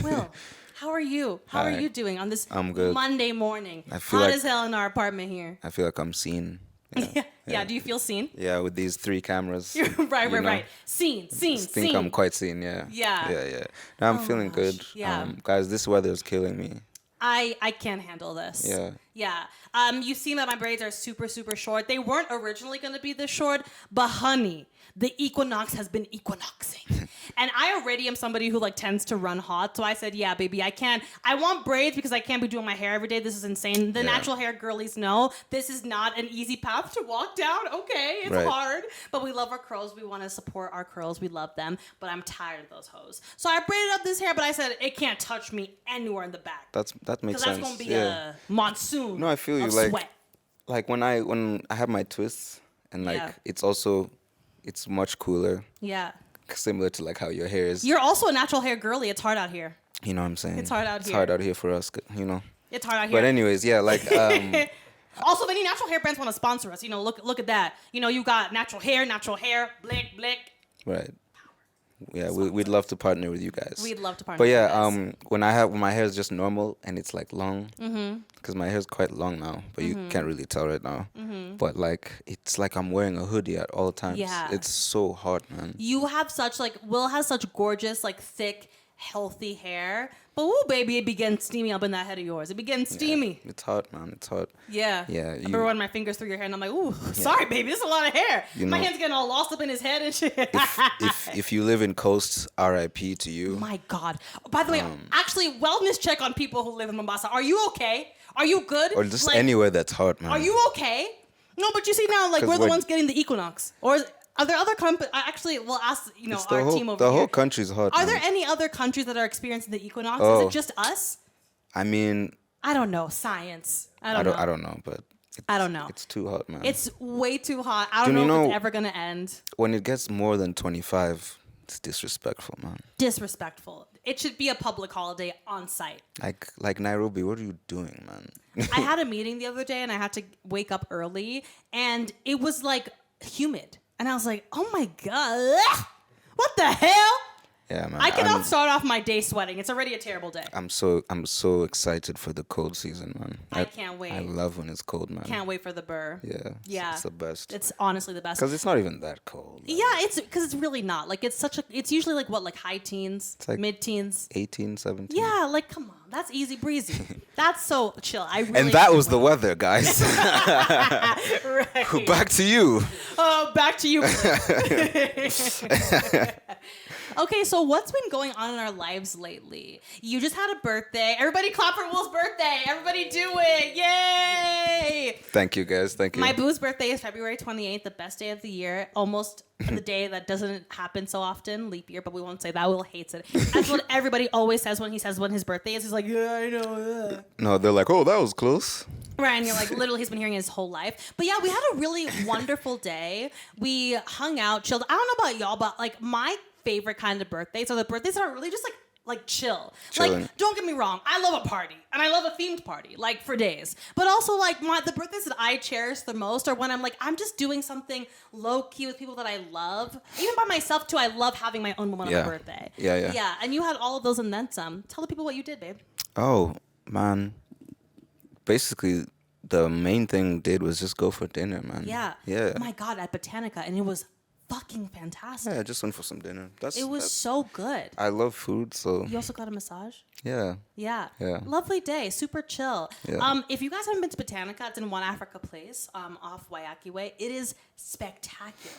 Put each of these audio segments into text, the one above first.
Will, how are you? How are you doing on this I'm good. Monday morning? I feel Hot like- as hell in our apartment here. I feel like I'm seen. Yeah. Do you feel seen? Yeah, with these 3 cameras. Right. Seen. I think I'm quite seen, yeah. Yeah. No, I'm Oh my feeling gosh, good. yeah. Guys, this weather is killing me. I can't handle this. Yeah. You see that my braids are super, super short. They weren't originally going to be this short, but honey, the equinox has been equinoxing. And I already am somebody who like tends to run hot. So I said, yeah, baby, I want braids because I can't be doing my hair every day. This is insane. The natural hair girlies know this is not an easy path to walk down. Okay, it's hard. But we love our curls. We want to support our curls. We love them. But I'm tired of those hoes. So I braided up this hair, but I said it can't touch me anywhere in the back. That makes sense. Because that's going to be a monsoon. No, I feel you. Of Like, sweat. like when I have my twists and like it's much cooler. Yeah. Similar to like how your hair is. You're also a natural hair girly. It's hard out here. You know what I'm saying? It's hard out It's here. hard out here for us, you know. It's hard out here. But anyways, yeah, like Also, if any natural hair brands want to sponsor us, look at that. You got natural hair, blick. right. Yeah, we'd love to partner with you guys. We'd love to partner But with yeah, you guys. when my hair is just normal and it's like long, because my hair is quite long now, but you can't really tell right now. But like it's like I'm wearing a hoodie at all times. Yeah. It's so hot, man. You have Will has such gorgeous, like thick, healthy hair. But ooh, baby, it begins steamy up in that head of yours. It begins steamy. Yeah, it's hot, man. It's hot. Yeah. Yeah. I remember running my fingers through your hair and I'm like, ooh, sorry, baby, this is a lot of hair. My hand's getting all lost up in his head and shit. if you live in coast, R.I.P. to you. My God. By the way, actually, wellness check on people who live in Mombasa. Are you okay? Are you good? Or just anywhere that's hot, man. Are you okay? No, but you see now, like, we're the ones getting the equinox. Or are there other companies? Actually, we'll ask, our team over here. The whole country's hot. Are man. there any other countries that are experiencing the equinox? Oh. Is it just us? I mean, I don't know. Science. I don't know. But I don't know. It's too hot, man. It's way too hot. I don't know if it's ever going to end. When it gets more than 25, it's disrespectful, man. Disrespectful. It should be a public holiday on site. Like Nairobi, what are you doing, man? I had a meeting the other day and I had to wake up early and it was like humid. And I was like, oh my God, what the hell? Yeah, man. I cannot start off my day sweating. It's already a terrible day. I'm so excited for the cold season, man. I can't wait. I love when it's cold, man. Can't wait for the burr. Yeah. It's the best. It's honestly the best. Because it's not even that cold. Yeah, it's really not. Like it's usually like what, like high teens, It's like mid-teens. 18, 17. Yeah, like come on. That's easy breezy. That's so chill. I really And that was the weather, guys. Right. Back to you. Back to you. Okay, so what's been going on in our lives lately? You just had a birthday. Everybody clap for Will's birthday. Everybody do it. Yay! Thank you, guys. Thank you. My boo's birthday is February 28th, the best day of the year. Almost the day that doesn't happen so often, leap year, but we won't say that. Will hates it. That's what everybody always says when he says when his birthday is. He's like, yeah, I know. No, they're like, oh, that was close. Right, and you're like, literally, he's been hearing it his whole life. But yeah, we had a really wonderful day. We hung out, chilled. I don't know about y'all, but like my favorite kind of birthdays are the birthdays that are really just like chill. Chilling. Like, don't get me wrong, I love a party and I love a themed party, like for days. But also like the birthdays that I cherish the most are when I'm just doing something low key with people that I love. Even by myself too, I love having my own moment on my birthday. Yeah. Yeah, and you had all of those and then some. Tell the people what you did, babe. Oh, man. Basically, the main thing we did was just go for dinner, man. Yeah. Yeah. Oh my God, at Botanica, and it was fucking fantastic. Yeah, I just went for some dinner. It was so good. I love food, so You also got a massage? yeah. Yeah. Yeah. Lovely day. Super chill. Yeah. If you guys haven't been to Botanica, it's in One Africa Place, off Waiyaki Way. It is spectacular.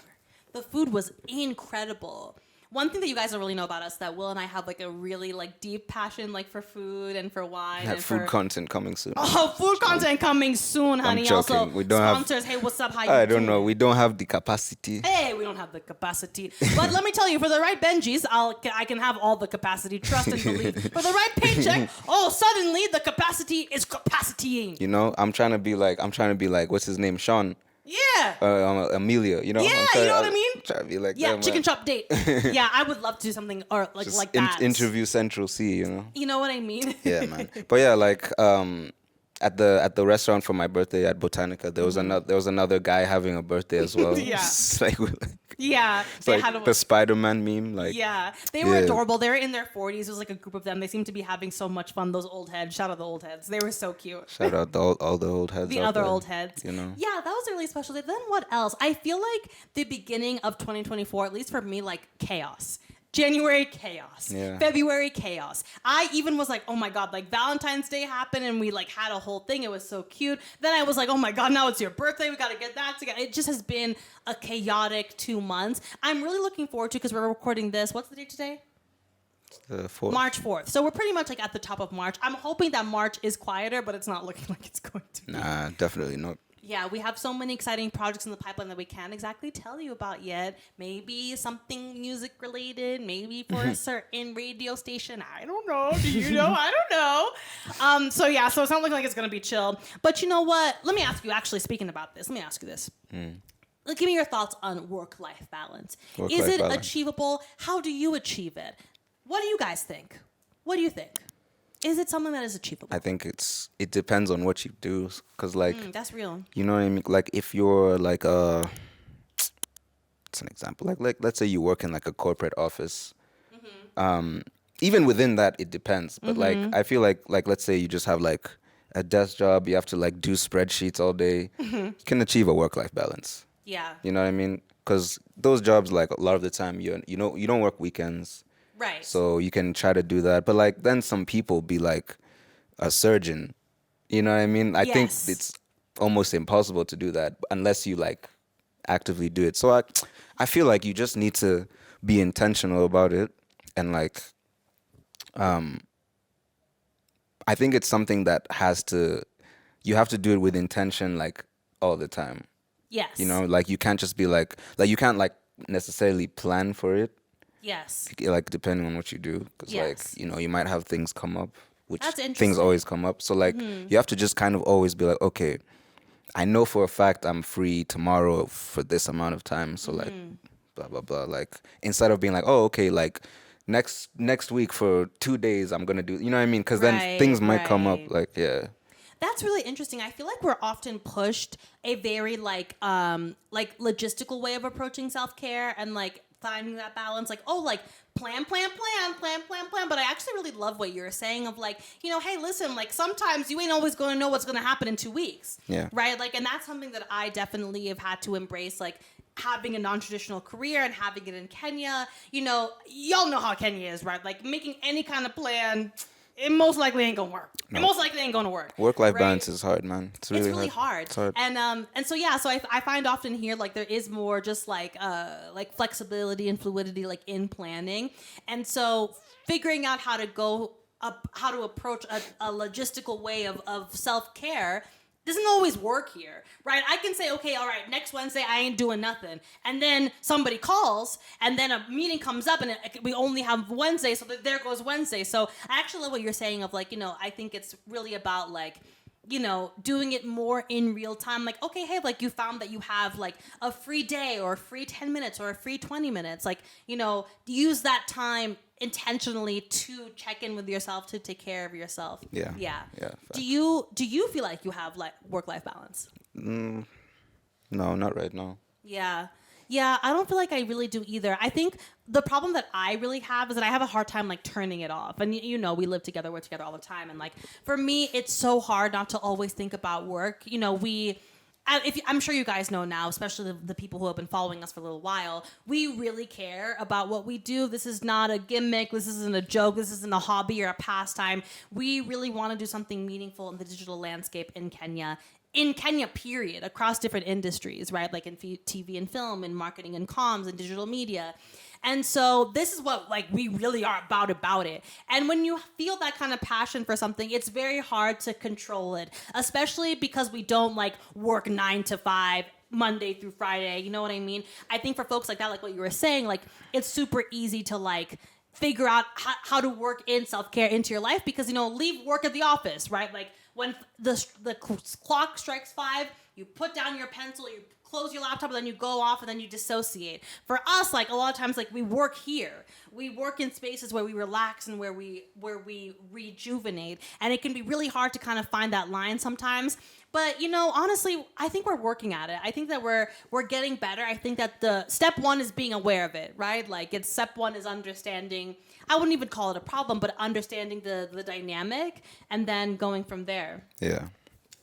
The food was incredible. One thing that you guys don't really know about us that Will and I have like a really like deep passion like for food and for wine. Have and food for content coming soon. Oh, food content coming soon, honey. joking. Also, We don't have- sponsors. Hey, what's up? How you I don't doing? know. We don't have the capacity. Hey, we don't have the capacity. But let me tell you, for the right Benjis, I can have all the capacity. Trust and believe. For the right paycheck, suddenly the capacity is capacitying. You know, I'm trying to be like, what's his name? Sean. Yeah. Amelia, you know? Yeah, you know what I mean? Trying to be like Yeah, that, chicken man. chop date. Yeah, I would love to do something or Just like that. interview Central C, you know? You know what I mean? Yeah, man. But yeah, like at the restaurant for my birthday at Botanica, there was another guy having a birthday as well. Yeah. It's like, Yeah, It's they like had a, the Spider-Man meme. Like, yeah, they were yeah. adorable. They were in their 40s. It was like a group of them. They seemed to be having so much fun. Those old heads. Shout out the old heads. They were so cute. Shout out all the old heads The out other there, old heads. you know? Yeah, that was a really special day. Then what else? I feel like the beginning of 2024, at least for me, like chaos. January, chaos. Yeah. February, chaos. I even was like, oh my God, like Valentine's Day happened and we like had a whole thing. It was so cute. Then I was like, oh my God, now it's your birthday. We got to get that together. It just has been a chaotic 2 months. I'm really looking forward to, because we're recording this. What's the date today? The 4th. March 4th. So we're pretty much like at the top of March. I'm hoping that March is quieter, but it's not looking like it's going to be. Nah, definitely not. Yeah, we have so many exciting projects in the pipeline that we can't exactly tell you about yet. Maybe something music related, maybe for a certain radio station. I don't know. Do you know? I don't know. So it's not looking like it's going to be chill. But you know what? Let me ask you, actually, speaking about this, let me ask you this. Like, give me your thoughts on work-life balance. Is it achievable? How do you achieve it? What do you guys think? What do you think? Is it something that is achievable? I think it depends on what you do, because like That's real. you know what I mean. Like if you're like it's an example. Like let's say you work in like a corporate office. Even within that, it depends. But like I feel like let's say you just have like a desk job. You have to like do spreadsheets all day. You can achieve a work-life balance. Yeah. You know what I mean? Because those jobs, like a lot of the time, you don't work weekends. Right. So you can try to do that. But like then some people be like a surgeon. You know what I mean? I think it's almost impossible to do that unless you like actively do it. So I feel like you just need to be intentional about it, and like I think it's something that you have to do it with intention like all the time. Yes. You know, like you can't just be like you can't like necessarily plan for it. Yes. Like depending on what you do, because like you might have things come up, which That's interesting. things always come up. So like you have to just kind of always be like, okay, I know for a fact I'm free tomorrow for this amount of time. So like blah blah blah. Like instead of being like, oh okay, like next week for 2 days I'm gonna do. You know what I mean? Because then things might come up. Like That's really interesting. I feel like we're often pushed a very like logistical way of approaching self-care and like finding that balance. Like, oh, like plan. But I actually really love what you're saying of like, hey, listen, like sometimes you ain't always going to know what's going to happen in 2 weeks. Yeah. Right. Like, and that's something that I definitely have had to embrace, like having a non-traditional career and having it in Kenya. Y'all know how Kenya is, right? Like making any kind of plan, it most likely ain't gonna work. No. It most likely ain't gonna work. Work-life balance is hard, man. It's really hard. It's hard. And so I find often here like there is more just like flexibility and fluidity like in planning, and so figuring out how to approach a logistical way of self-care doesn't always work here, right? I can say, okay, all right, next Wednesday I ain't doing nothing. And then somebody calls, and then a meeting comes up, and we only have Wednesday, so there goes Wednesday. So I actually love what you're saying of like, I think it's really about like, doing it more in real time. Like, okay, hey, like you found that you have like a free day or a free 10 minutes or a free 20 minutes. Like, use that time intentionally to check in with yourself, to take care of yourself. Yeah. Do you feel like you have like work-life balance? No, not right now. Yeah, I don't feel like I really do either. I think the problem that I really have is that I have a hard time like turning it off. And we live together, we're together all the time, and like for me it's so hard not to always think about work. I'm sure you guys know now, especially the people who have been following us for a little while, we really care about what we do. This is not a gimmick. This isn't a joke. This isn't a hobby or a pastime. We really want to do something meaningful in the digital landscape in Kenya. Period, across different industries, right? Like in TV and film, and marketing and comms and digital media. And so this is what like we really are about it. And when you feel that kind of passion for something, it's very hard to control it, especially because we don't like work 9 to 5 Monday through Friday. You know what I mean? I think for folks like that, like what you were saying, like it's super easy to like figure out how to work in self-care into your life because, leave work at the office, right? Like when the clock strikes 5, you put down your pencil, you close your laptop and then you go off and then you dissociate. For us, like a lot of times, like we work here. We work in spaces where we relax and where we rejuvenate. And it can be really hard to kind of find that line sometimes. But honestly, I think we're working at it. I think that we're getting better. I think that the step one is being aware of it, right? Like step one is understanding. I wouldn't even call it a problem, but understanding the dynamic and then going from there. Yeah.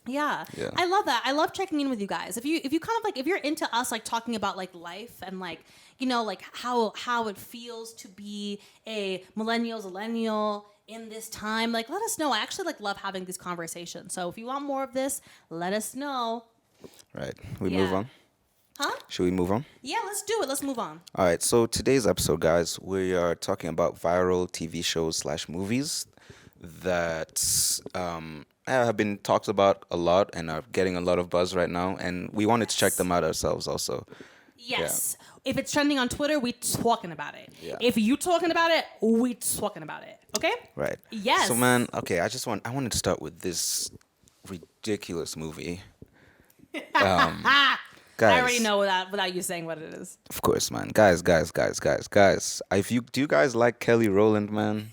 Yeah. I love that. I love checking in with you guys. If you kind of like, if you're into us like talking about like life and like, like how it feels to be a zillennial in this time, like let us know. I actually like love having these conversations. So if you want more of this, let us know. Right. We move on? Huh? Should we move on? Yeah, let's do it. Let's move on. All right. So today's episode, guys, we are talking about viral TV shows / movies that have been talked about a lot and are getting a lot of buzz right now. And we wanted to check them out ourselves also. Yes. Yeah. If it's trending on Twitter, we talking about it. Yeah. If you talking about it, we talking about it. Okay? Right. Yes. So, man, okay, I wanted to start with this ridiculous movie. Guys, I already know without you saying what it is. Of course, man. Guys. Do you guys like Kelly Rowland, man?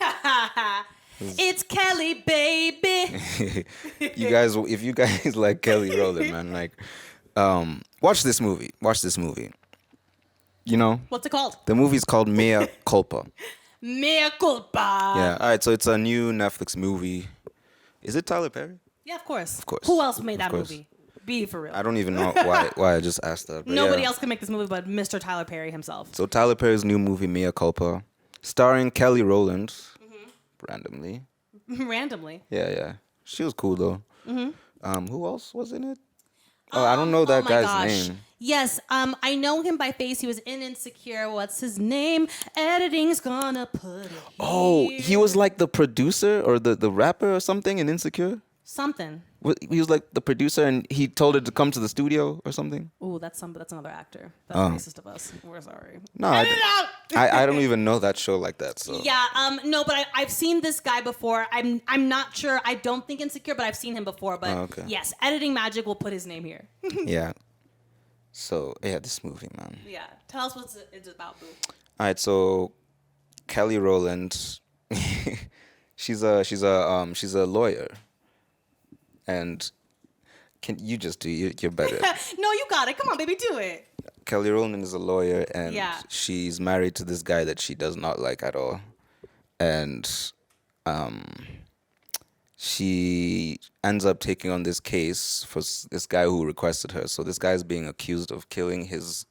It's Kelly, baby. If you guys like Kelly Rowland, man, like, watch this movie. What's it called? The movie's called Mea Culpa. Mea Culpa. Yeah. All right. So it's a new Netflix movie. Is it Tyler Perry? Yeah, of course. Of course. Who else made that movie? Be for real. I don't even know why I just asked that. But Nobody else can make this movie but Mr. Tyler Perry himself. So Tyler Perry's new movie, Mea Culpa, starring Kelly Rowland, randomly. Randomly. Yeah. She was cool though. Who else was in it? Oh, I don't know that guy's name. Yes, I know him by face. He was in Insecure. What's his name? Editing's gonna put it Oh, here. he was like the producer or the rapper or something in Insecure? Something. He was like the producer and he told her to come to the studio or something? Ooh, that's another actor. That's racist of us. We're sorry. No, I don't even know that show like that. So yeah, no, but I've seen this guy before. I'm not sure. I don't think Insecure, but I've seen him before. But okay. Yes, Editing Magic will put his name here. Yeah. So yeah, this movie, man. Yeah, tell us what it's about, boo. All right, so Kelly Rowland, she's a lawyer, and can you just do you're better. No, you got it. Come on, baby, do it. Kelly Rowland is a lawyer, and Yeah. she's married to this guy that she does not like at all, and she ends up taking on this case for this guy who requested her. So this guy is being accused of killing his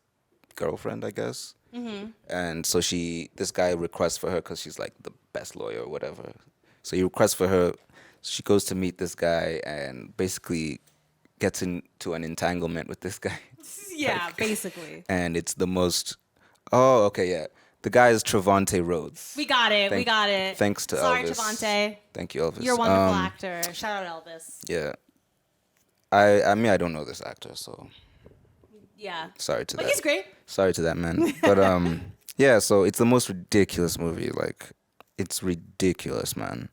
girlfriend, I guess. And so this guy requests for her because she's like the best lawyer or whatever. So he requests for her. She goes to meet this guy and basically gets into an entanglement with this guy. Yeah, basically. And it's the most... Oh, okay, yeah. The guy is Trevante Rhodes. We got it. Thanks to Sorry, Elvis. Trevante. Thank you, Elvis. You're a wonderful actor. Shout out Elvis. Yeah. I mean, I don't know this actor, so Yeah. sorry to that. But he's great. Sorry to that, man. But yeah, so it's the most ridiculous movie. Like, it's ridiculous, man.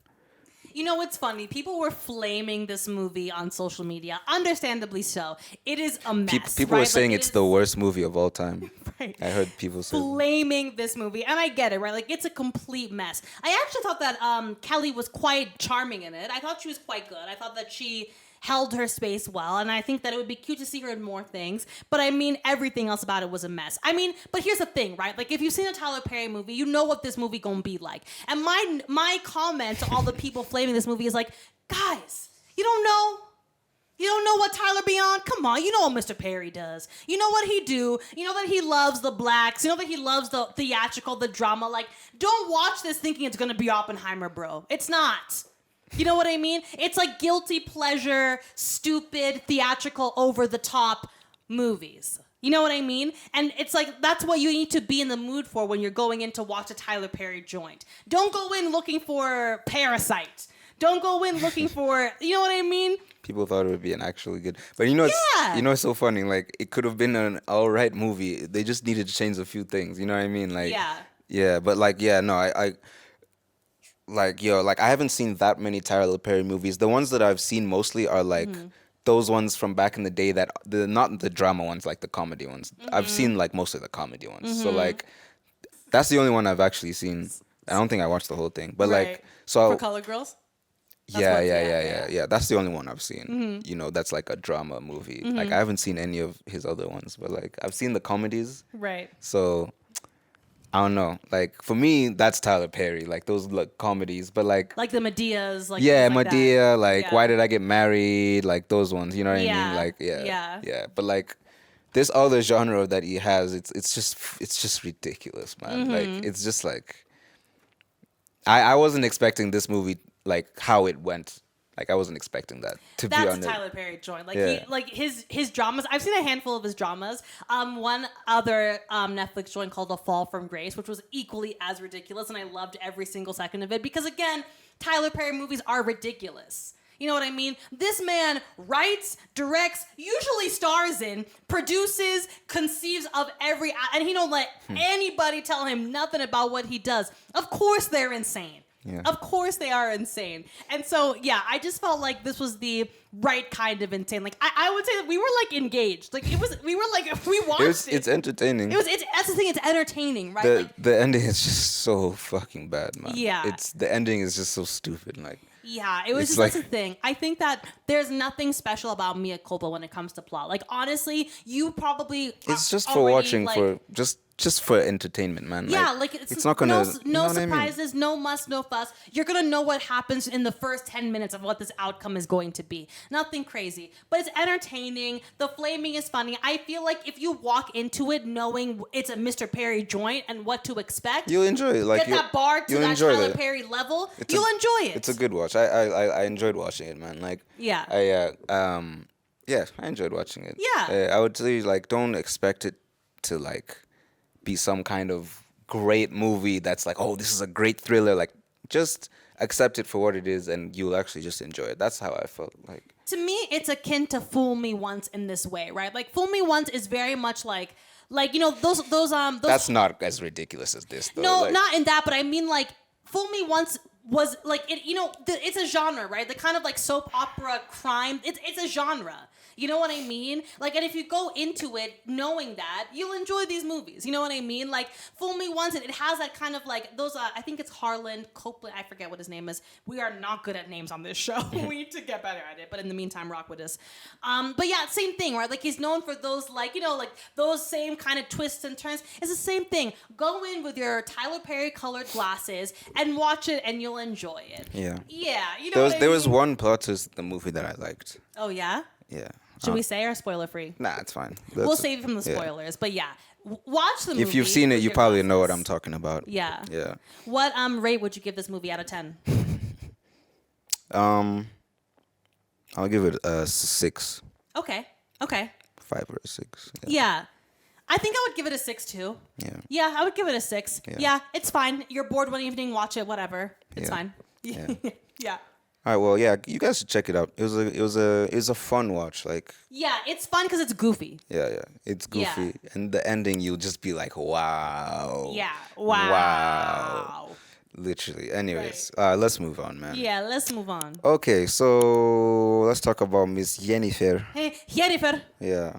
You know what's funny? People were flaming this movie on social media. Understandably so. It is a mess. People were saying it's the worst movie of all time. Right. I heard people say Flaming this movie. And I get it, right? Like, it's a complete mess. I actually thought that Kelly was quite charming in it. I thought she was quite good. I thought that she held her space well, and I think that it would be cute to see her in more things. But I mean, everything else about it was a mess. I mean, but here's the thing, right? Like, if you've seen a Tyler Perry movie, you know what this movie gonna be like. And my comment to all the people flaming this movie is like, guys, you don't know? You don't know what Tyler be on? Come on, you know what Mr. Perry does. You know what he do. You know that he loves the blacks. You know that he loves the theatrical, the drama. Like, don't watch this thinking it's gonna be Oppenheimer, bro. It's not. You know what I mean? It's like guilty pleasure, stupid, theatrical, over-the-top movies. You know what I mean? And it's like, that's what you need to be in the mood for when you're going in to watch a Tyler Perry joint. Don't go in looking for Parasite. Don't go in looking for, you know what I mean? people thought it would be an actually good. But you know, it's so funny. Like, it could have been an all right movie. They just needed to change a few things. You know what I mean? Like, yeah. But like, yeah, no, I like, I haven't seen that many Tyler Perry movies. The ones that I've seen mostly are like those ones from back in the day that not the drama ones, like the comedy ones. I've seen like most of the comedy ones. So like that's the only one I've actually seen. I don't think I watched the whole thing, but Right. like so For Colored Girls? yeah, what- yeah, yeah, yeah, yeah. yeah, yeah. That's the only one I've seen. You know, that's like a drama movie. Like I haven't seen any of his other ones, but like I've seen the comedies. Right. So I don't know. Like for me, that's Tyler Perry. Like those like comedies, but like Like the Medeas, like yeah, things like that. Medea. Like Yeah. Why Did I Get Married? Like those ones. You know what I Yeah, mean? Like yeah, yeah. yeah. But like this other genre that he has, it's just ridiculous, man. Like it's just like I wasn't expecting this movie like how it went. Like I wasn't expecting that to be That's a honest. Tyler Perry joint. Like Yeah. he, like his dramas. I've seen a handful of his dramas. One other Netflix joint called A Fall from Grace, which was equally as ridiculous, and I loved every single second of it because again, Tyler Perry movies are ridiculous. You know what I mean? This man writes, directs, usually stars in, produces, conceives of and he don't let anybody tell him nothing about what he does. Of course they're insane. Yeah. Of course they are insane. And so, yeah, I just felt like this was the right kind of insane. Like, I would say that we were, like, engaged. Like, we were, like, we watched it. It's entertaining. That's the thing, it's entertaining, right? The ending is just so fucking bad, man. Yeah. The ending is just so stupid. Like Yeah, it was It's just like- that's the thing. I think that there's nothing special about Mea Culpa when it comes to plot. Like, honestly, you probably it's just for already, watching like, for just for entertainment, man. yeah, like it's not gonna no you know what I mean? surprises, no muss, no fuss. You're gonna know what happens in the first 10 minutes of what this outcome is going to be. Nothing crazy, but it's entertaining. The flaming is funny. I feel like if you walk into it knowing it's a Mr. Perry joint and what to expect, You'll enjoy it. Like get that bar to you'll that enjoy Tyler it. Perry level, It's you'll a- enjoy it. It's a good watch. I enjoyed watching it, man. Like Yeah. yeah, I enjoyed watching it. Yeah. I would say like don't expect it to like be some kind of great movie that's like, oh, this is a great thriller. Like just accept it for what it is and you'll actually just enjoy it. That's how I felt. Like To me, it's akin to Fool Me Once in this way, right? Like Fool Me Once is very much like you know those that's not as ridiculous as this though. No, Like, not in that, but I mean like Fool Me Once was like it, you know, it's a genre, right? The kind of like soap opera crime. It's a genre. You know what I mean? Like, and if you go into it knowing that, you'll enjoy these movies. You know what I mean? Like, Fool Me Once, it has that kind of like those. I think it's Harlan Copeland. I forget what his name is. We are not good at names on this show. We need to get better at it. But in the meantime, rock with us. But yeah, same thing, right? Like he's known for those, like you know, like those same kind of twists and turns. It's the same thing. Go in with your Tyler Perry colored glasses and watch it, and you'll enjoy it. Yeah. Yeah. You know. there was one plot twist in the movie that I liked. Oh yeah. Yeah. Should we say or spoiler free? Nah, it's fine. We'll That's- save it from the yeah. spoilers, but yeah, watch the movie. If you've seen it, with you your probably know what glasses. I'm talking about. Yeah. Yeah. What rate would you give this movie out of 10? I'll give it a 6, Okay. Okay. 5 or a 6. Yeah. I think I would give it a 6 too. Yeah. Yeah, I would give it a 6. Yeah. Yeah, it's fine. You're bored one evening, watch it, whatever. It's Yeah. fine. Yeah. Yeah. All right. Well, yeah. You guys should check it out. It was a fun watch. Like, Yeah, it's fun because it's goofy. yeah. It's Yeah. goofy, and the ending you'll just be like, wow. Yeah. Wow. Literally. Anyways, let's move on, man. Yeah, let's move on. Okay, so let's talk about Miss Jennifer. Hey, Jennifer. Yeah.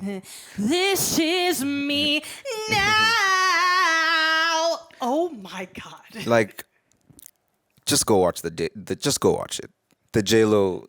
This is me now. Oh my God. Like, just go watch just go watch it. The J-Lo,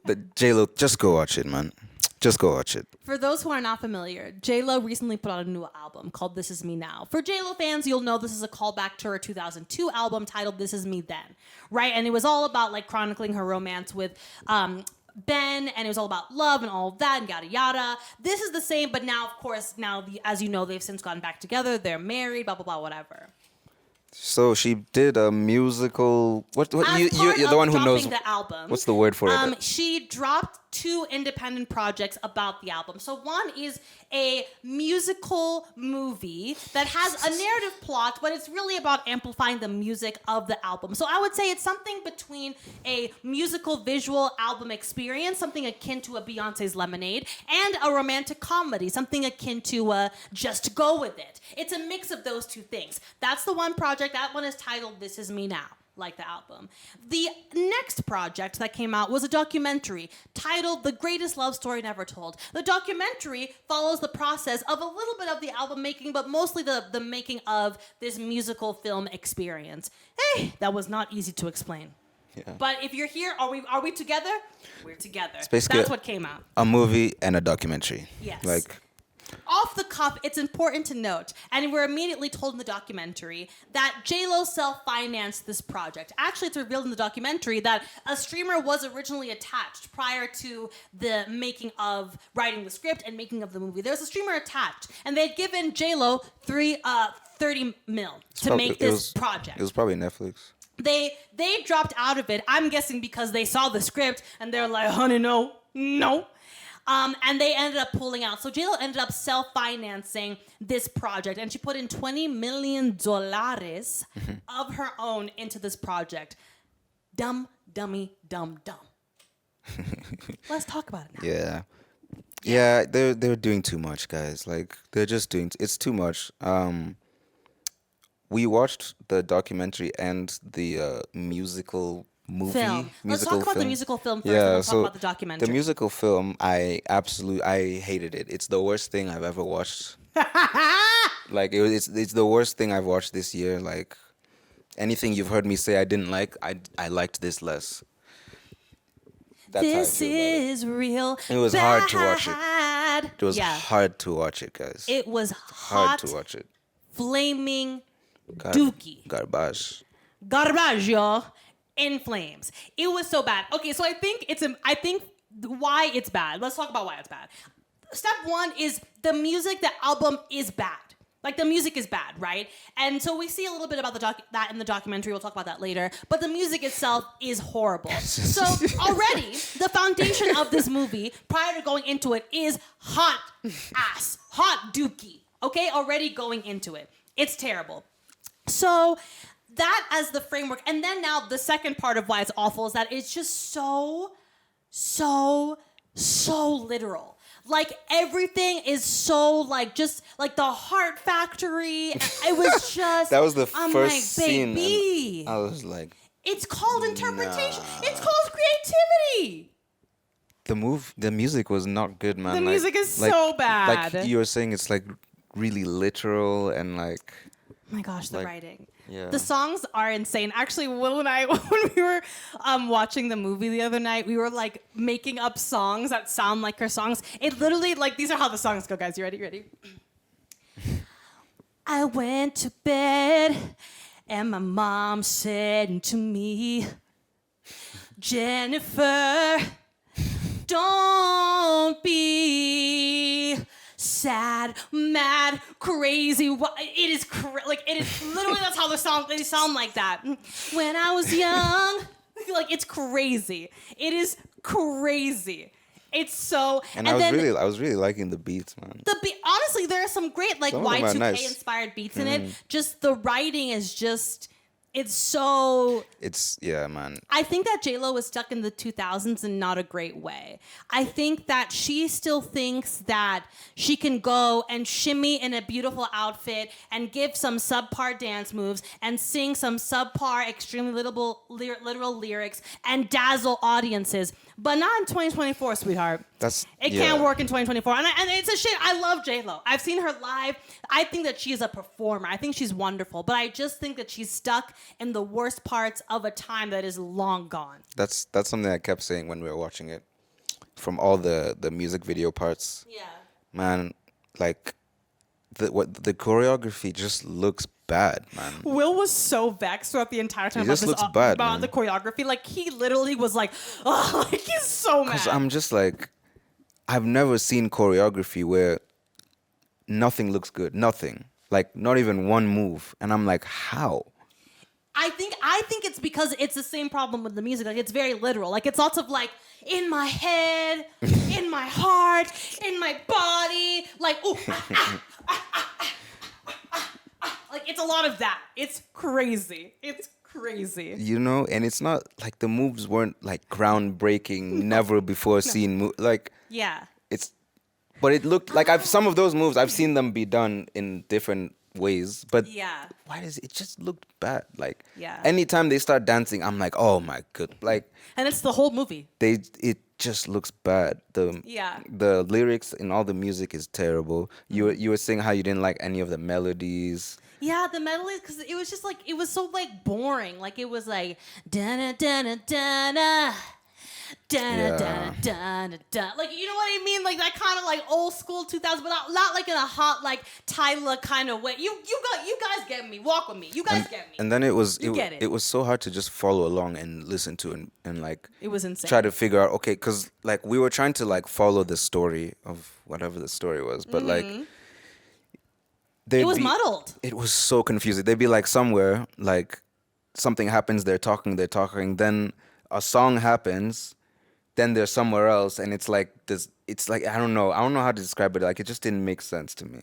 just go watch it, man. Just go watch it. For those who are not familiar, J-Lo recently put out a new album called This Is Me Now. For J-Lo fans, you'll know this is a callback to her 2002 album titled This Is Me Then, right? And it was all about like chronicling her romance with Ben, and it was all about love and all of that and yada yada. This is the same, but now, of course, as you know, they've since gotten back together. They're married, blah, blah, blah, whatever. So she did a musical. What As you're part the of one who knows. dropping the album. What's the word for it? She dropped 2 independent projects about the album. So one is a musical movie that has a narrative plot, but it's really about amplifying the music of the album. So I would say it's something between a musical visual album experience, something akin to a Beyonce's Lemonade, and a romantic comedy, something akin to Just Go With It. It's a mix of those 2 things. That's the one project. That one is titled This Is Me Now. like the album. The next project that came out was a documentary titled The Greatest Love Story Never Told. The documentary follows the process of a little bit of the album making, but mostly the making of this musical film experience. Hey, that was not easy to explain. Yeah. But if you're here, are we together? We're together. Basically That's what came out. a movie and a documentary. Yes. Like, off the cuff, it's important to note, and we're immediately told in the documentary that J-Lo self-financed this project. Actually, it's revealed in the documentary that a streamer was originally attached prior to the making of writing the script and making of the movie. There was a streamer attached, and they had given J-Lo 30 mil to make this project. It was probably Netflix. They dropped out of it, I'm guessing because they saw the script, and they're like, honey, no. And they ended up pulling out. So J-Lo ended up self-financing this project, and she put in $20 million of her own into this project. Dumb. Let's talk about it now. Yeah, they're doing too much, guys. Like, they're just doing, it's too much. We watched the documentary and the musical movie. Film. Let's talk about the musical film first, Yeah, and we'll so talk about the documentary. the musical film, I hated it. It's the worst thing I've ever watched. Like, it's the worst thing I've watched this year. Like, anything you've heard me say I didn't like, I liked this less. That's this how I feel about it. is real. It was hard to watch it. bad. It was hard to watch it, guys. It was hard hot, to watch it. flaming dookie. Garbage. Garbaggio in flames. It was so bad. Okay, so I think why it's bad. Let's talk about why it's bad. Step one is the music. The album is bad. Like, the music is bad, right? And so we see a little bit about that in the documentary. We'll talk about that later. But the music itself is horrible. So already, the foundation of this movie, prior to going into it, is hot ass. Hot dookie. Okay? Already going into it. It's terrible. So that as the framework. And then now the second part of why it's awful is that it's just so literal. Like, everything is so, like, just, like, the Heart Factory. It was just... That was the I'm first like, scene. baby. I was like... It's called interpretation. Nah. It's called creativity. The music was not good, man. The Like- music is like- so bad. Like you were saying, it's, like, really literal and, like... Oh my gosh, the Like, writing. yeah. The songs are insane. Actually, Will and I, when we were watching the movie the other night, we were like making up songs that sound like her songs. It literally, like, these are how the songs go, guys. You ready? Ready? I went to bed and my mom said to me, Jennifer, don't be sad, mad, crazy. It is it is literally, that's how they sound like that. When I was young, like, it's crazy. It is crazy. It's so. And I was really liking the beats, man. Honestly, there are some great, like, Some of them are Y2K nice. inspired beats in it. Just the writing is just. It's so... Yeah, man. I think that J-Lo was stuck in the 2000s in not a great way. I think that she still thinks that she can go and shimmy in a beautiful outfit and give some subpar dance moves and sing some subpar, extremely literal lyrics and dazzle audiences. But not in 2024, sweetheart. It can't work in 2024. And it's a shame. I love J-Lo. I've seen her live. I think that she's a performer. I think she's wonderful. But I just think that she's stuck in the worst parts of a time that is long gone. That's something I kept saying when we were watching it. From all the music video parts. Yeah. Man, like, the choreography just looks bad, man. Will was so vexed throughout the entire time It just looks bad, man. the choreography. Like, he literally was like, oh, like, he's so mad. Because I'm just like, I've never seen choreography where nothing looks good. Nothing. Like, not even one move. And I'm like, how? I think it's because it's the same problem with the music. Like, it's very literal. Like, it's lots of, like, in my head, in my heart, in my body. Like, ooh, like, it's a lot of that. It's crazy. It's crazy. You know, and it's not like the moves weren't like groundbreaking, never before seen. Like, Yeah. but it looked like some of those moves I've seen them be done in different ways, but Yeah. why does it just look bad? Like Yeah. anytime they start dancing, I'm like, oh my good, like And it's the whole movie. it just looks bad. Yeah. The lyrics and all the music is terrible. You were saying how you didn't like any of the melodies. Yeah, the melody, because it was just like, it was so like boring. Like it was like, da da da da da da. Da Yeah. da da da da. Like, you know what I mean? Like that kind of like old school 2000s, but not like in a hot like Tyler kind of way. You guys get me. Walk with me. You guys get me. And then it was You get it. it was so hard to just follow along and listen to and like It was insane. try to figure out, okay, because like we were trying to like follow the story of whatever the story was, but like It was muddled. It was so confusing. They'd be like somewhere, like something happens, they're talking, then a song happens, then they're somewhere else, and it's like this. It's like I don't know how to describe it. Like it just didn't make sense to me.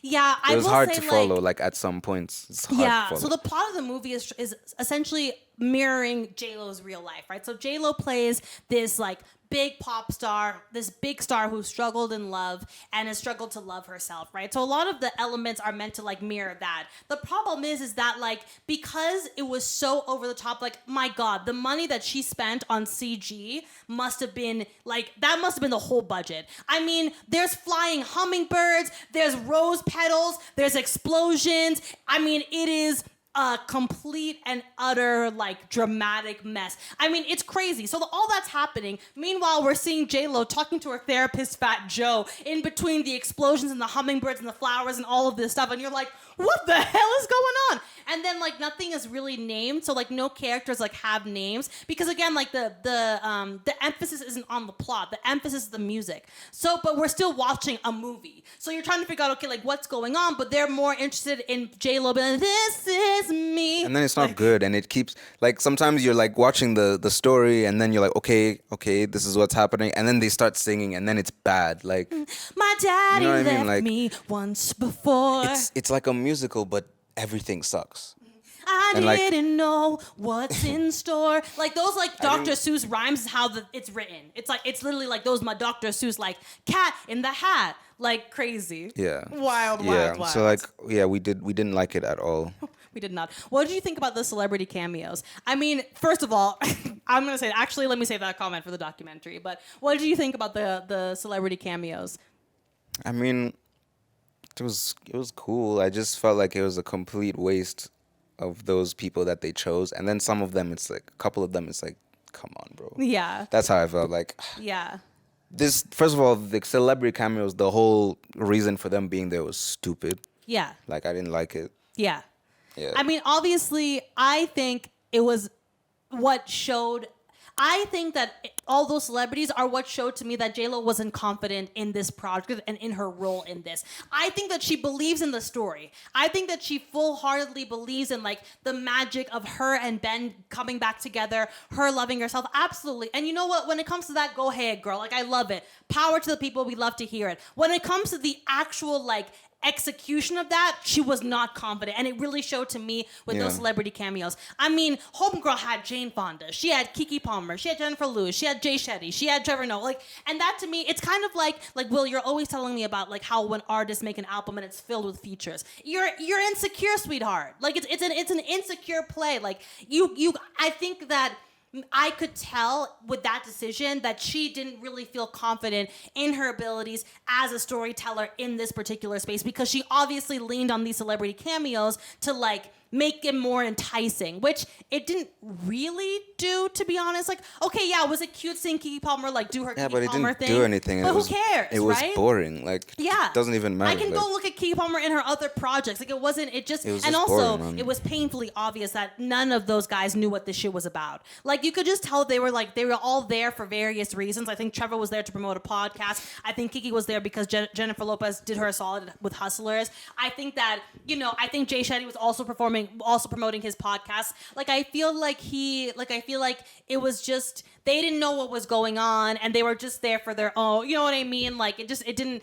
Yeah, It I was will hard say to follow. like, Like at some points, it's hard yeah. to So follow. the plot of the movie is essentially mirroring J Lo's real life, right? So J Lo plays this like big pop star, this big star who struggled in love and has struggled to love herself, right? So a lot of the elements are meant to like mirror that. The problem is that like because it was so over the top, like my God, the money that she spent on CG must have been like that must have been the whole budget. I mean, there's flying hummingbirds, there's rose petals, there's explosions. I mean, it is a complete and utter like dramatic mess. I mean, it's crazy. So all that's happening. Meanwhile, we're seeing J-Lo talking to her therapist, Fat Joe, in between the explosions and the hummingbirds and the flowers and all of this stuff. And you're like, what the hell is going on? And then like nothing is really named. So like no characters like have names because again, like the emphasis isn't on the plot. The emphasis is the music. So, but we're still watching a movie. So you're trying to figure out, okay, like what's going on, but they're more interested in J-Lo being like, this is me. And then it's not good, and it keeps like sometimes you're like watching the story, and then you're like, okay, this is what's happening, and then they start singing, and then it's bad. Like My daddy You know what I mean? left Like, me once before. it's like a musical, but everything sucks. I and, like- didn't know what's in store. Like those like Dr. Seuss rhymes is how it's written. It's literally like those my Dr. Seuss like cat in the hat. Like crazy. Yeah. Wild, Yeah. wild. So like we didn't like it at all. We did not. What did you think about the celebrity cameos? I mean, first of all, I'm gonna say actually let me save that comment for the documentary. But what did you think about the celebrity cameos? I mean, it was cool. I just felt like it was a complete waste of those people that they chose, and then some of them, it's like a couple of them, it's like, come on, bro. Yeah. That's how I felt. Like Yeah. this. First of all, the celebrity cameos, the whole reason for them being there was stupid. Yeah. Like I didn't like it. Yeah. Yeah. I mean, obviously, I think it was what showed. I think that all those celebrities are what showed to me that J-Lo wasn't confident in this project and in her role in this. I think that she believes in the story. I think that she full-heartedly believes in like the magic of her and Ben coming back together, her loving herself. Absolutely. And you know what? When it comes to that, go ahead, girl. Like I love it. Power to the people. We love to hear it. When it comes to the actual like execution of that, she was not confident, and it really showed to me with those celebrity cameos. I mean, Homegirl had Jane Fonda, she had Keke Palmer, she had Jennifer Lewis, she had Jay Shetty, she had Trevor Noah, like, and that to me, it's kind of like Will, you're always telling me about like how when artists make an album and it's filled with features, you're insecure, sweetheart. Like it's an insecure play. Like you I think that I could tell with that decision that she didn't really feel confident in her abilities as a storyteller in this particular space because she obviously leaned on these celebrity cameos to like make it more enticing, which it didn't really do, to be honest. Like, okay, yeah, was it cute seeing Keke Palmer like do her Keke but it Palmer didn't thing? do anything. But who cares? It was right? boring. Like, yeah, it doesn't even matter. I can like, go look at Keke Palmer in her other projects. Like, it wasn't. It just was and just also boring, man. it was painfully obvious that none of those guys knew what this shit was about. Like, you could just tell they were all there for various reasons. I think Trevor was there to promote a podcast. I think Keke was there because Jennifer Lopez did her a solid with Hustlers. I think that I think Jay Shetty was also promoting his podcast. Like, I feel like it was just they didn't know what was going on and they were just there for their own. You know what I mean? Like, it didn't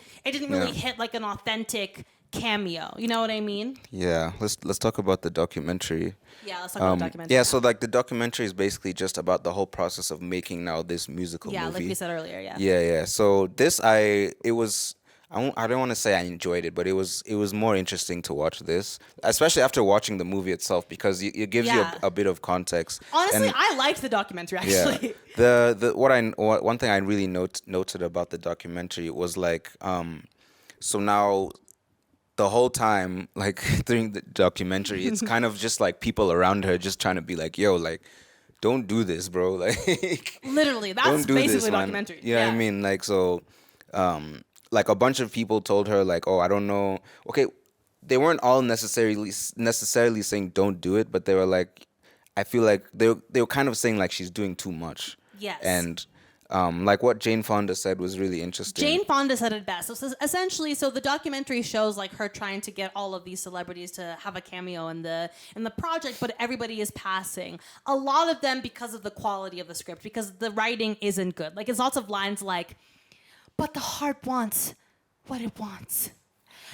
really hit like an authentic cameo. You know what I mean? Yeah. Let's talk about the documentary. Yeah, let's talk about the documentary. Yeah, so like the documentary is basically just about the whole process of making now this musical movie. Yeah, like we said earlier, yeah. Yeah. So I don't want to say I enjoyed it, but it was more interesting to watch this, especially after watching the movie itself, because it gives you Yeah. a bit of context. Honestly, And I liked the documentary yeah, actually. one thing I really noted about the documentary was like, so now the whole time, like during the documentary, it's kind of just like people around her just trying to be like, yo, like, don't do this, bro. Like, Literally, that's don't do basically this, the man. documentary. You know what I mean? Like, so, like a bunch of people told her, like, oh, I don't know. Okay, they weren't all necessarily saying don't do it, but they were like, I feel like they were kind of saying like she's doing too much. Yes. And like what Jane Fonda said was really interesting. Jane Fonda said it best. So essentially, so the documentary shows like her trying to get all of these celebrities to have a cameo in the project, but everybody is passing. A lot of them because of the quality of the script, because the writing isn't good. Like it's lots of lines like, "But the heart wants what it wants."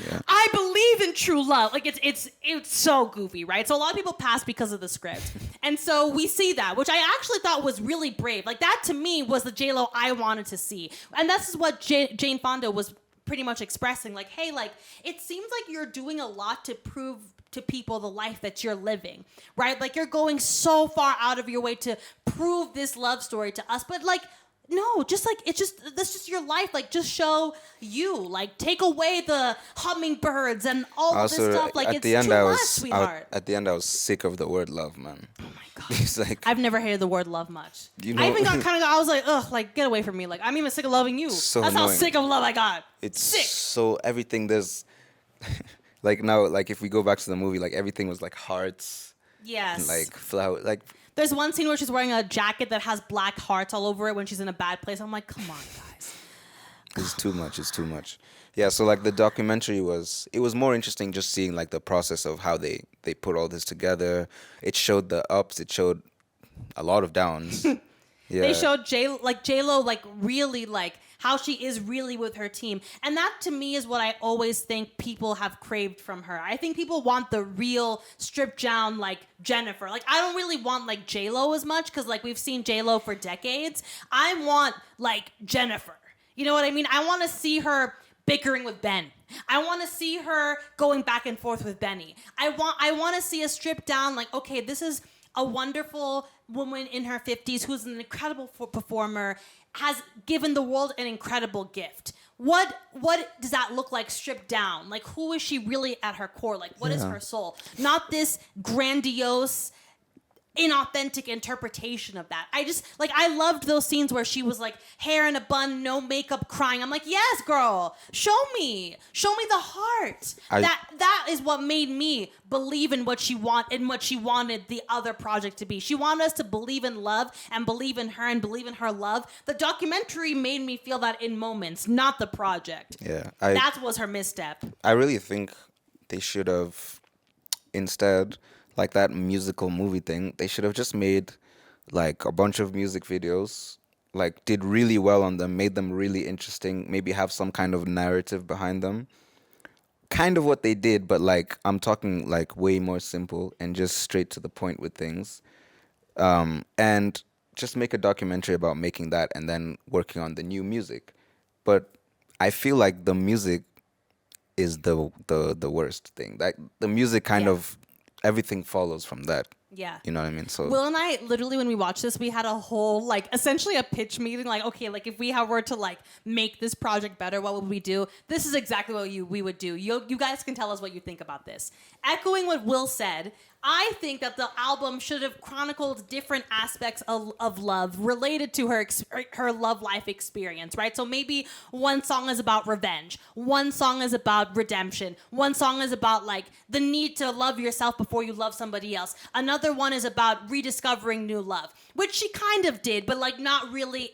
Yeah. I believe in true love. Like it's so goofy, right? So a lot of people pass because of the script. And so we see that, which I actually thought was really brave. Like that to me was the J-Lo I wanted to see. And that's what Jane Fonda was pretty much expressing. Like, hey, like it seems like you're doing a lot to prove to people the life that you're living, right? Like you're going so far out of your way to prove this love story to us. But like, no, just like that's just your life. Like just show you. Like take away the hummingbirds and all of this stuff. Like it's too much, sweetheart. At the end, I was sick of the word love, man. Oh my god. It's like, I've never hated the word love much. You know- I even got I was like, ugh, like get away from me. Like I'm even sick of loving you. So That's how annoying. sick of love I got. it's sick. so everything there's like now, like if we go back to the movie, like everything was like hearts, Yes. and like flower, like There's one scene where she's wearing a jacket that has black hearts all over it when she's in a bad place. I'm like, come on, guys. it's too much. It's too much. Yeah. So like the documentary it was more interesting just seeing like the process of how they put all this together. It showed the ups. It showed a lot of downs. Yeah. They showed J-Lo like really like how she is really with her team. And that to me is what I always think people have craved from her. I think people want the real stripped down like Jennifer. Like I don't really want like J-Lo as much because like we've seen J-Lo for decades. I want like Jennifer. You know what I mean? I want to see her bickering with Ben. I want to see her going back and forth with Benny. I want to see a stripped down like, okay, this is a wonderful woman in her 50s who's an incredible performer, has given the world an incredible gift. What does that look like stripped down? Like, who is she really at her core? Like, what is her soul? Not this grandiose, inauthentic interpretation of that. I loved those scenes where she was like hair in a bun, no makeup, crying. I'm like, yes, girl, show me the heart. That is what made me believe in what she wanted the other project to be. She wanted us to believe in love and believe in her and believe in her love. The documentary made me feel that in moments, not the project. Yeah. That was her misstep. I really think they should have, instead, like that musical movie thing, they should have just made like a bunch of music videos, like did really well on them, made them really interesting, maybe have some kind of narrative behind them. Kind of what they did, but like I'm talking like way more simple and just straight to the point with things. And just make a documentary about making that and then working on the new music. But I feel like the music is the worst thing. Like the music kind of everything follows from that. Yeah. You know what I mean? So Will and I literally, when we watched this, we had a whole like essentially a pitch meeting. Like, okay, like if we were to like make this project better, what would we do? This is exactly what we would do. You guys can tell us what you think about this. Echoing what Will said, I think that the album should have chronicled different aspects of love related to her love life experience, right? So maybe one song is about revenge, one song is about redemption, one song is about like the need to love yourself before you love somebody else. Another one is about rediscovering new love, which she kind of did, but like not really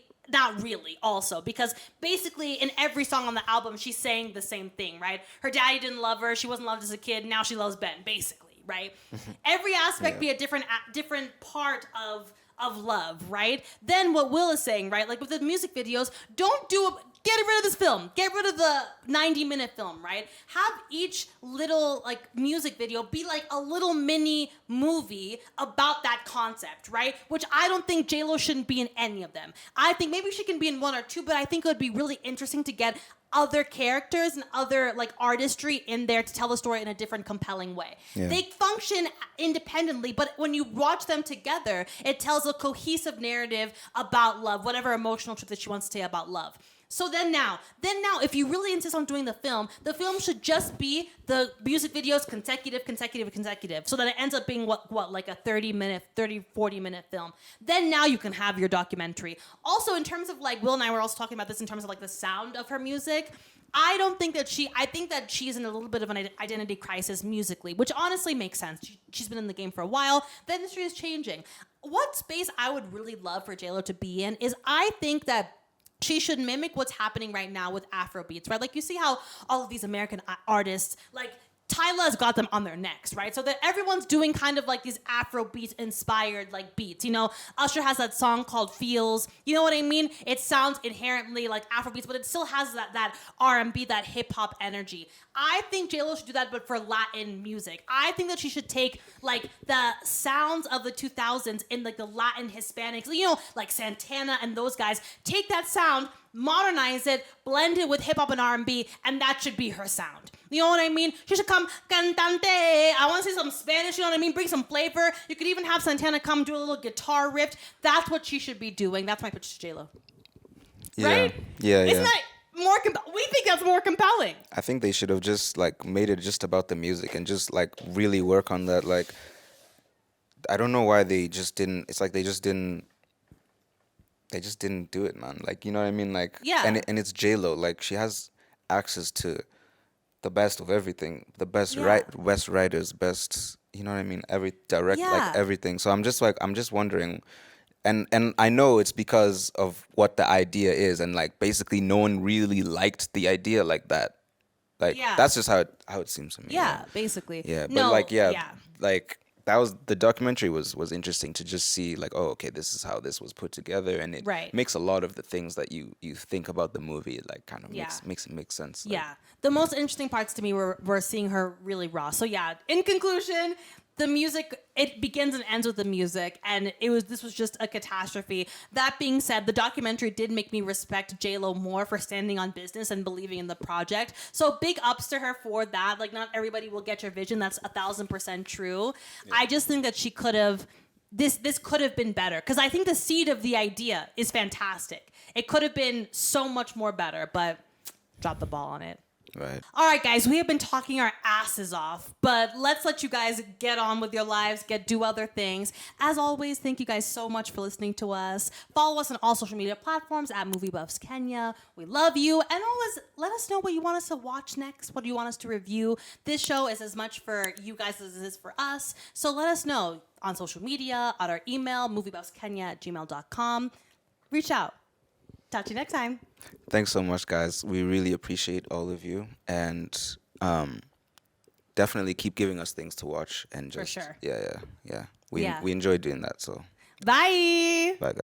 also, because basically in every song on the album she's saying the same thing, right? Her daddy didn't love her, she wasn't loved as a kid, now she loves Ben, basically. Right? Every aspect be a different part of love, right? Then what Will is saying, right? Like with the music videos, get rid of this film. Get rid of the 90-minute film, right? Have each little like music video be like a little mini movie about that concept, right? Which I don't think J-Lo shouldn't be in any of them. I think maybe she can be in one or two, but I think it would be really interesting to get other characters and other like artistry in there to tell the story in a different compelling way. Yeah. They function independently, but when you watch them together, it tells a cohesive narrative about love, whatever emotional truth that she wants to say about love. So then now, if you really insist on doing the film should just be the music videos consecutive, so that it ends up being what like a 40 minute film. Then now you can have your documentary. Also, in terms of like, Will and I were also talking about this in terms of like the sound of her music. I think that she's in a little bit of an identity crisis musically, which honestly makes sense. She's been in the game for a while. The industry is changing. What space I would really love for JLo to be in is I think that she should mimic what's happening right now with Afrobeats, right? Like you see how all of these American artists, like Tyla's got them on their necks, right? So that everyone's doing kind of like these Afrobeats inspired like beats. You know, Usher has that song called Feels. You know what I mean? It sounds inherently like Afrobeats, but it still has that R&B, that hip hop energy. I think JLo should do that, but for Latin music. I think that she should take like the sounds of the 2000s in like the Latin Hispanics, you know, like Santana and those guys. Take that sound, modernize it, blend it with hip hop and R&B, and that should be her sound. You know what I mean? She should come, cantante. I want to say some Spanish, you know what I mean? Bring some flavor. You could even have Santana come do a little guitar riff. That's what she should be doing. That's my pitch to JLo. Yeah. Right? Yeah, Isn't that more we think that's more compelling. I think they should have just like made it just about the music and just like really work on that. Like, I don't know why they just didn't. It's like they just didn't do it, man. Like, you know what I mean? Like, yeah. And it's JLo. Like, she has access to the best of everything, the best best writers, best, you know what I mean? Like everything. So I'm just wondering. And I know it's because of what the idea is, and like basically no one really liked the idea like that. Like that's just how it seems to me. Yeah, basically. Yeah, but like that was the documentary was interesting to just see like, oh, okay, this is how this was put together, and it makes a lot of the things that you think about the movie, it like kind of makes sense. Like, the most interesting parts to me were seeing her really raw. So yeah, in conclusion, the music, it begins and ends with the music, and this was just a catastrophe. That being said, the documentary did make me respect JLo more for standing on business and believing in the project. So big ups to her for that. Like, not everybody will get your vision. That's 1,000% true. Yeah. I just think that she could have. This could have been better, because I think the seed of the idea is fantastic. It could have been so much more better, but dropped the ball on it. Right. All right, guys, we have been talking our asses off, but let's let you guys get on with your lives, do other things. As always, thank you guys so much for listening to us. Follow us on all social media platforms at Movie Buffs Kenya. We love you, and always let us know what you want us to watch next. What do you want us to review? This show is as much for you guys as it is for us, so let us know on social media, on our email, moviebuffskenya@gmail.com. Reach out. Talk to you next time. Thanks so much, guys. We really appreciate all of you, and definitely keep giving us things to watch. And just, for sure. Yeah. We enjoy doing that. So bye. Bye, guys.